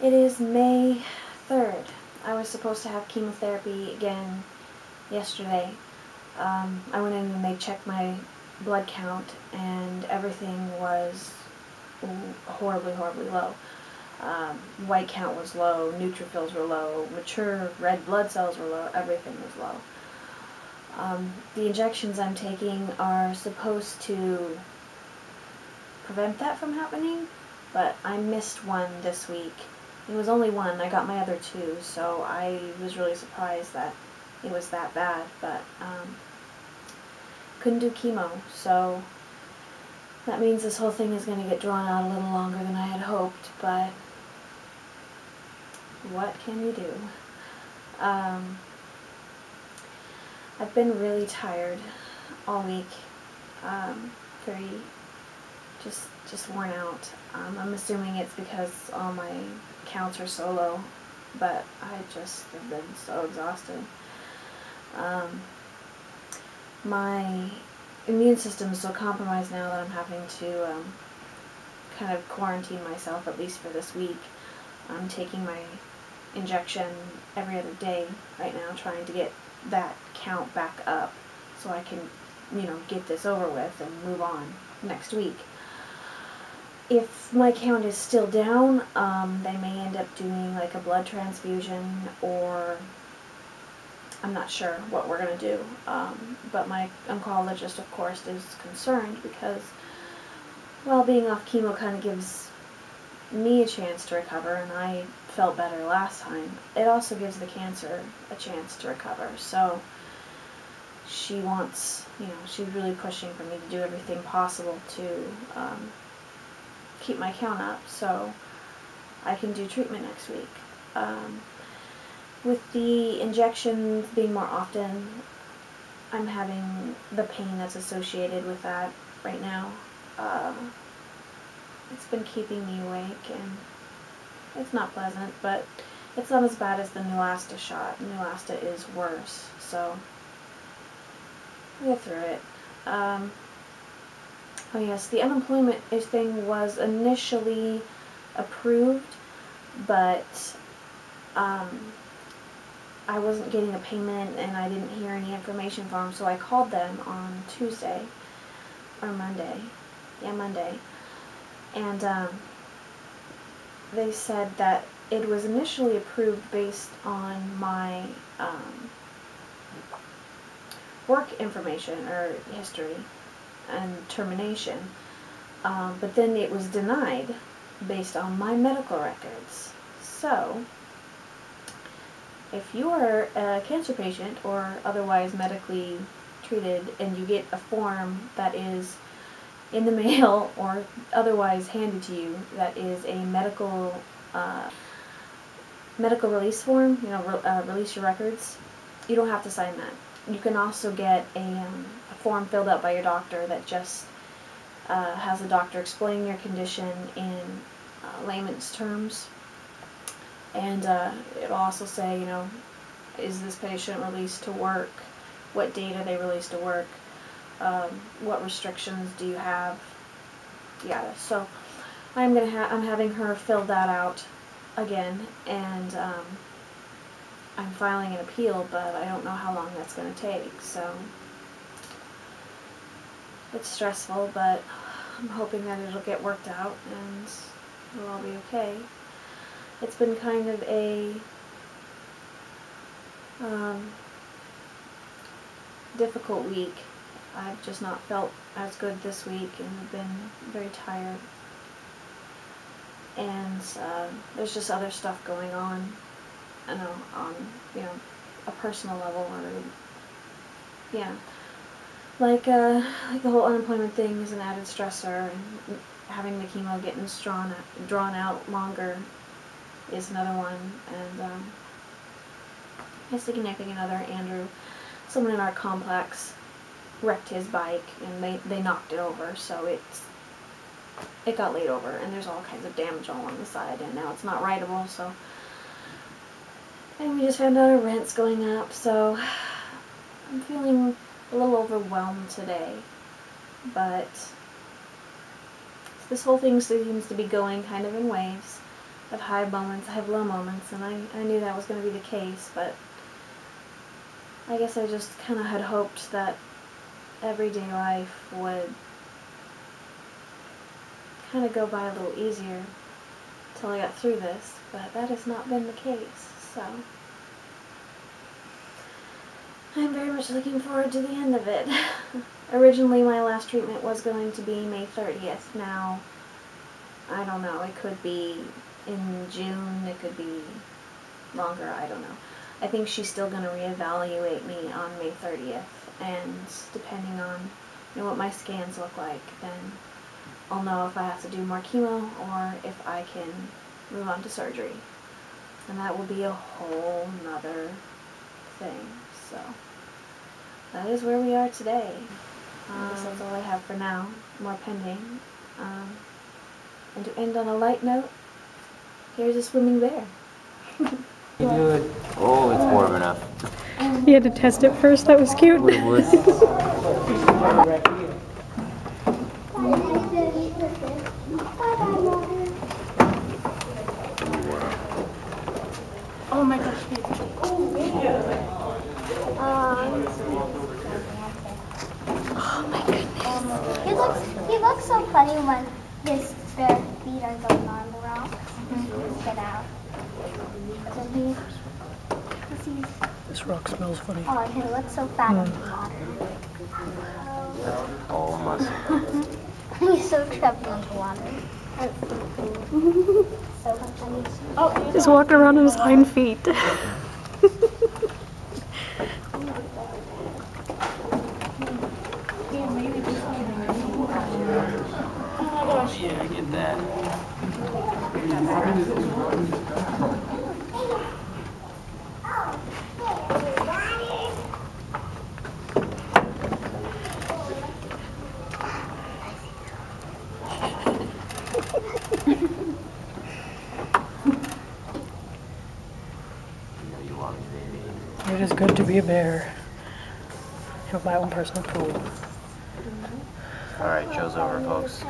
It is May 3rd. I was supposed to have chemotherapy again yesterday. I went in and they checked my blood count, and everything was horribly, horribly low. White count was low, neutrophils were low, mature red blood cells were low, everything was low. The injections I'm taking are supposed to prevent that from happening, but I missed one this week. It was only one. I got my other two, so I was really surprised that it was that bad, but couldn't do chemo, so that means this whole thing is going to get drawn out a little longer than I had hoped, but what can you do? I've been really tired all week, very just worn out. I'm assuming it's because all my counts are so low, but I just have been so exhausted. My immune system is so compromised now that I'm having to kind of quarantine myself, at least for this week. I'm taking my injection every other day right now, trying to get that count back up so I can, get this over with and move on next week. If my count is still down, they may end up doing like a blood transfusion, or I'm not sure what we're going to do. But my oncologist, of course, is concerned because, well, being off chemo kind of gives me a chance to recover, and I felt better last time. It also gives the cancer a chance to recover. So she wants, she's really pushing for me to do everything possible to keep my count up so I can do treatment next week. With the injections being more often, I'm having the pain that's associated with that right now. It's been keeping me awake, and it's not pleasant, but it's not as bad as the Neulasta shot. Neulasta is worse, so we'll get through it. Oh yes, the unemployment thing was initially approved, but I wasn't getting a payment and I didn't hear any information from them, so I called them on Tuesday, or Monday. Yeah, Monday. And they said that it was initially approved based on my work information or history and termination, but then it was denied based on my medical records. So if you are a cancer patient or otherwise medically treated and you get a form that is in the mail or otherwise handed to you that is a medical release form, release your records, you don't have to sign that. You can also get a form filled out by your doctor that just has the doctor explain your condition in layman's terms, and it'll also say, is this patient released to work, what date are they released to work, what restrictions do you have, yada. So I'm having her fill that out again, and I'm filing an appeal, but I don't know how long that's going to take, so it's stressful, but I'm hoping that it'll get worked out and it'll all be okay. It's been kind of a difficult week. I've just not felt as good this week and I've been very tired. And there's just other stuff going on, on a personal level, or like the whole unemployment thing is an added stressor, and having the chemo getting drawn out longer is another one. And his significant other, Andrew, someone in our complex wrecked his bike and they knocked it over, so it got laid over, and there's all kinds of damage all on the side, and now it's not rideable, so. And we just found out our rent's going up, so I'm feeling a little overwhelmed today, but this whole thing seems to be going kind of in waves. have high moments, I have low moments, and I knew that was going to be the case, but I guess I just kind of had hoped that everyday life would kind of go by a little easier till I got through this, but that has not been the case, so I'm very much looking forward to the end of it. Originally my last treatment was going to be May 30th. Now, I don't know, it could be in June, it could be longer, I don't know. I think she's still going to reevaluate me on May 30th, and depending on what my scans look like, then I'll know if I have to do more chemo or if I can move on to surgery. And that will be a whole nother thing, so that is where we are today. I guess that's all I have for now. More pending. And to end on a light note, here's a swimming bear. You do it. Oh, it's warm enough. You had to test it first, that was cute. Oh my gosh. Oh my goodness. He looks so funny when his bare feet are going on the rock. Get out. So This rock smells funny. oh, and he looks so fat in the water. That's all muscle. He's so trapped in the water. So funny. He's walking around on his hind feet. Yeah, I get that. It is good to be a bear. I have my own personal pool. Alright, show's over, folks.